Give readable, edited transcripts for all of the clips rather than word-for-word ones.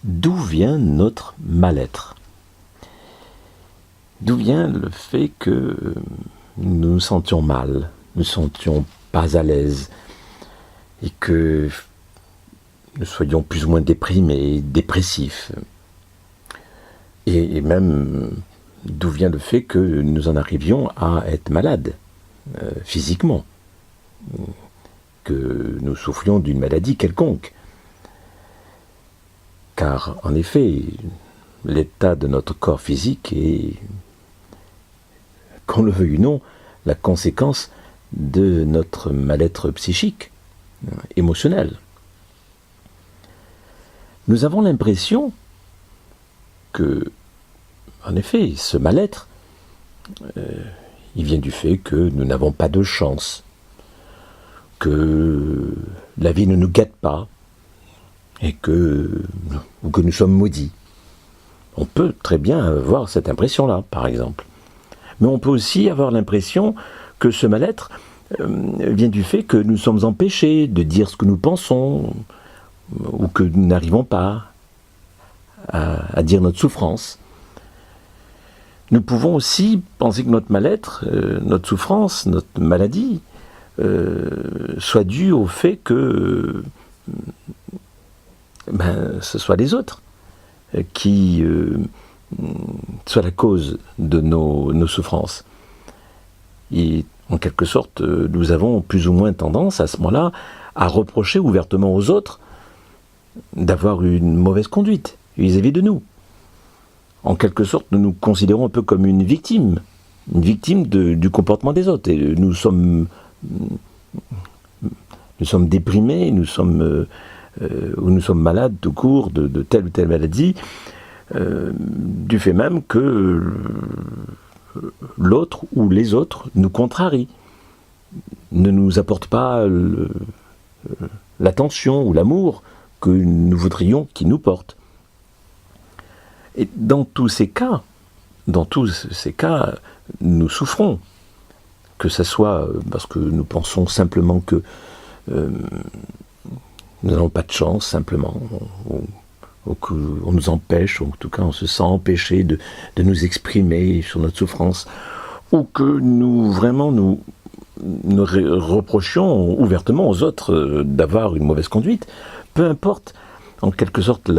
D'où vient notre mal-être? D'où vient le fait que nous nous sentions mal, nous ne sentions pas à l'aise et que nous soyons plus ou moins déprimés, dépressifs? Et même d'où vient le fait que nous en arrivions à être malades physiquement, que nous souffrions d'une maladie quelconque? Car en effet, l'état de notre corps physique est, qu'on le veuille ou non, la conséquence de notre mal-être psychique, émotionnel. Nous avons l'impression que, en effet, ce mal-être, il vient du fait que nous n'avons pas de chance, que la vie ne nous gâte pas, et que nous sommes maudits. On peut très bien avoir cette impression-là, par exemple. Mais on peut aussi avoir l'impression que ce mal-être vient du fait que nous sommes empêchés de dire ce que nous pensons, ou que nous n'arrivons pas à dire notre souffrance. Nous pouvons aussi penser que notre mal-être, notre souffrance, notre maladie, soit due au fait que ce soit les autres qui soient la cause de nos souffrances. Et en quelque sorte, nous avons plus ou moins tendance à ce moment-là à reprocher ouvertement aux autres d'avoir une mauvaise conduite vis-à-vis de nous. En quelque sorte, nous nous considérons un peu comme une victime du comportement des autres. Et nous sommes déprimés, nous sommes malades tout court de telle ou telle maladie, du fait même que l'autre ou les autres nous contrarient, ne nous apportent pas l'attention ou l'amour que nous voudrions qu'ils nous portent. Et dans tous ces cas, nous souffrons, que ce soit parce que nous pensons simplement que nous n'avons pas de chance, simplement, ou qu'on nous empêche, ou en tout cas on se sent empêché de nous exprimer sur notre souffrance, ou que nous reprochions ouvertement aux autres d'avoir une mauvaise conduite. Peu importe, en quelque sorte,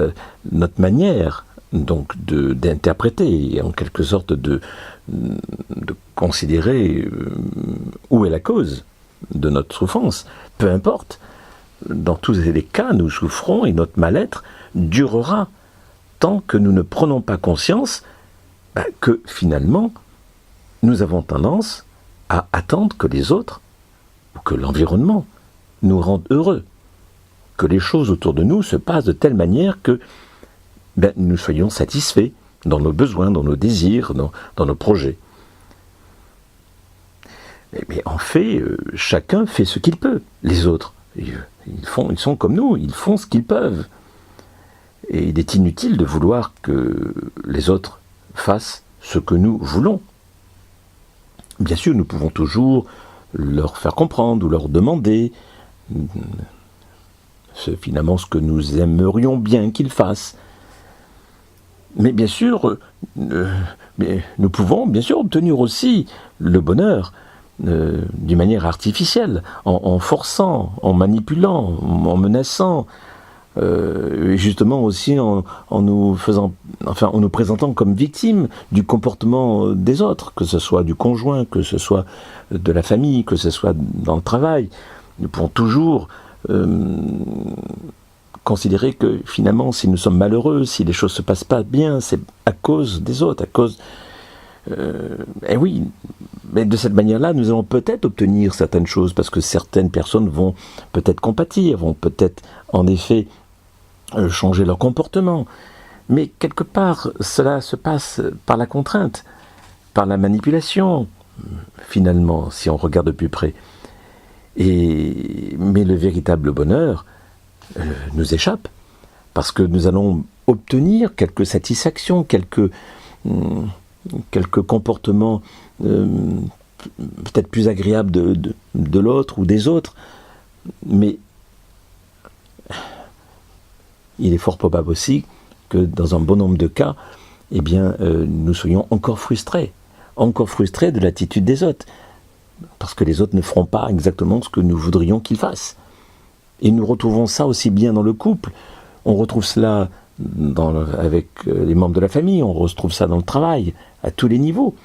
notre manière donc d'interpréter, et en quelque sorte de considérer où est la cause de notre souffrance. Peu importe, dans tous les cas, nous souffrons et notre mal-être durera tant que nous ne prenons pas conscience que finalement, nous avons tendance à attendre que les autres, ou que l'environnement, nous rendent heureux, que les choses autour de nous se passent de telle manière que nous soyons satisfaits dans nos besoins, dans nos désirs, dans nos projets. Mais en fait, chacun fait ce qu'il peut. Les autres, ils sont comme nous, ils font ce qu'ils peuvent. Et il est inutile de vouloir que les autres fassent ce que nous voulons. Bien sûr, nous pouvons toujours leur faire comprendre ou leur demander finalement ce que nous aimerions bien qu'ils fassent. Mais bien sûr, nous pouvons bien sûr obtenir aussi le bonheur d'une manière artificielle, en forçant, en manipulant, en menaçant, justement aussi en nous présentant comme victimes du comportement des autres, que ce soit du conjoint, que ce soit de la famille, que ce soit dans le travail. Nous pouvons toujours considérer que finalement, si nous sommes malheureux, si les choses ne se passent pas bien, c'est à cause des autres, à cause... et oui, mais de cette manière-là, nous allons peut-être obtenir certaines choses, parce que certaines personnes vont peut-être compatir, vont peut-être, en effet, changer leur comportement. Mais quelque part, cela se passe par la contrainte, par la manipulation, finalement, si on regarde de plus près. Mais le véritable bonheur nous échappe, parce que nous allons obtenir quelques satisfactions, quelques comportements peut-être plus agréables de l'autre ou des autres, mais il est fort probable aussi que dans un bon nombre de cas, eh bien, nous soyons encore frustrés de l'attitude des autres, parce que les autres ne feront pas exactement ce que nous voudrions qu'ils fassent. Et nous retrouvons ça aussi bien dans le couple, on retrouve cela avec les membres de la famille, on retrouve ça dans le travail, à tous les niveaux.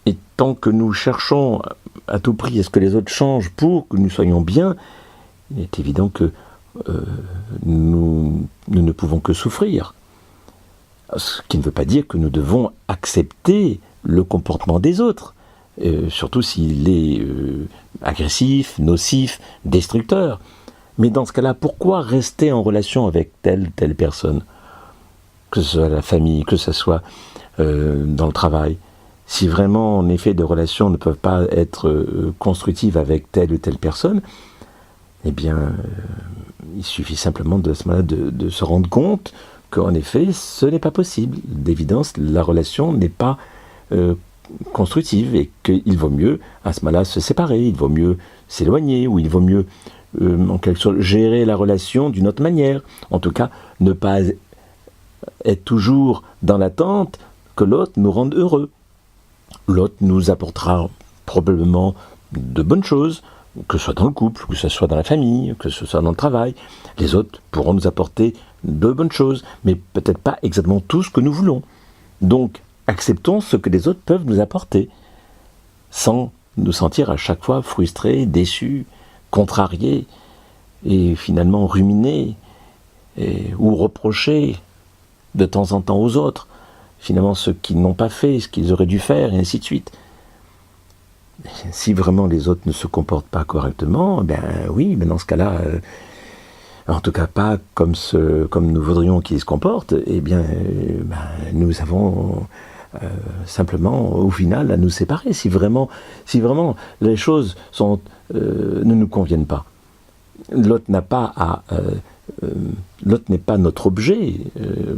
Et tant que nous cherchons à tout prix à ce que les autres changent pour que nous soyons bien, il est évident que nous ne pouvons que souffrir. Ce qui ne veut pas dire que nous devons accepter le comportement des autres, surtout s'il est agressif, nocif, destructeur. Mais dans ce cas-là, pourquoi rester en relation avec telle personne, que ce soit la famille, que ce soit dans le travail, si vraiment, en effet, des relations ne peuvent pas être constructives avec telle ou telle personne, eh bien, il suffit simplement de se rendre compte qu'en effet, ce n'est pas possible. D'évidence, la relation n'est pas constructive et qu'il vaut mieux, à ce moment-là, se séparer, il vaut mieux s'éloigner, ou il vaut mieux, en quelque sorte, gérer la relation d'une autre manière. En tout cas, ne pas être toujours dans l'attente que l'autre nous rende heureux. L'autre nous apportera probablement de bonnes choses, que ce soit dans le couple, que ce soit dans la famille, que ce soit dans le travail. Les autres pourront nous apporter de bonnes choses, mais peut-être pas exactement tout ce que nous voulons. Donc, acceptons ce que les autres peuvent nous apporter, sans nous sentir à chaque fois frustrés, déçus, contrariés, et finalement ruminés, ou reprochés de temps en temps aux autres, finalement ce qu'ils n'ont pas fait, ce qu'ils auraient dû faire, et ainsi de suite. Si vraiment les autres ne se comportent pas correctement, ben oui, mais dans ce cas-là, en tout cas pas comme nous voudrions qu'ils se comportent, eh bien, nous avons simplement, au final, à nous séparer. Si vraiment les choses ne nous conviennent pas, l'autre n'a pas l'autre n'est pas notre objet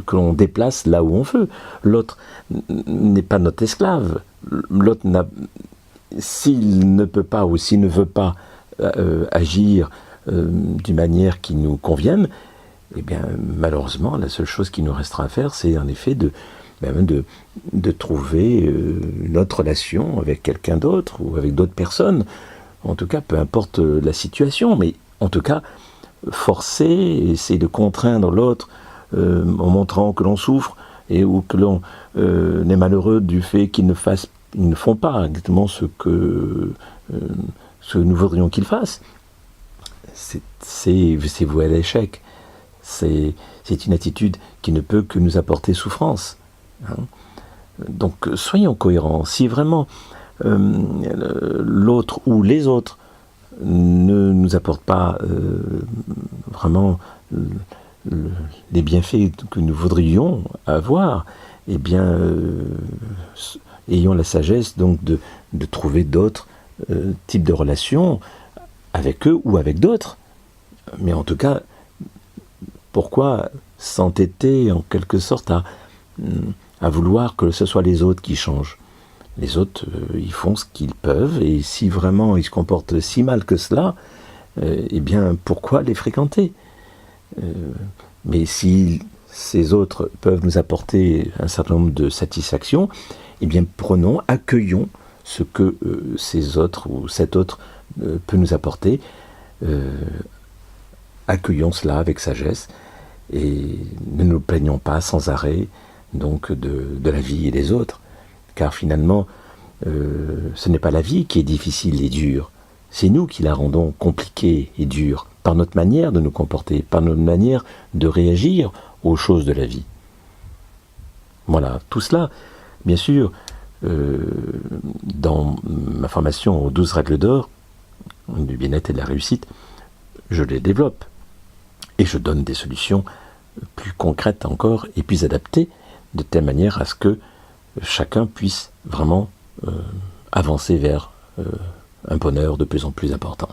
que l'on déplace là où on veut. L'autre n'est pas notre esclave. L'autre s'il ne peut pas ou s'il ne veut pas agir d'une manière qui nous convienne, eh bien, malheureusement, la seule chose qui nous restera à faire, c'est en effet de trouver une autre relation avec quelqu'un d'autre ou avec d'autres personnes. En tout cas, peu importe la situation, mais en tout cas, forcer, essayer de contraindre l'autre en montrant que l'on souffre ou que l'on est malheureux du fait qu'ils ne font pas exactement ce que nous voudrions qu'ils fassent. C'est voué à l'échec. C'est une attitude qui ne peut que nous apporter souffrance. Hein. Donc soyons cohérents. Si vraiment l'autre ou les autres ne nous apportent pas vraiment les bienfaits que nous voudrions avoir, eh bien, ayons la sagesse donc de trouver d'autres types de relations avec eux ou avec d'autres. Mais en tout cas, pourquoi s'entêter en quelque sorte à vouloir que ce soit les autres qui changent? Les autres, ils font ce qu'ils peuvent, et si vraiment ils se comportent si mal que cela, eh bien, pourquoi les fréquenter? Mais si ces autres peuvent nous apporter un certain nombre de satisfactions, eh bien, accueillons ce que ces autres ou cet autre peut nous apporter. Accueillons cela avec sagesse et ne nous plaignons pas sans arrêt donc de la vie et des autres, car finalement ce n'est pas la vie qui est difficile et dure, c'est nous qui la rendons compliquée et dure par notre manière de nous comporter, par notre manière de réagir aux choses de la vie. Voilà, tout cela, bien sûr, dans ma formation aux 12 règles d'or du bien-être et de la réussite, je les développe et je donne des solutions plus concrètes encore et plus adaptées, de telle manière à ce que chacun puisse vraiment avancer vers un bonheur de plus en plus important.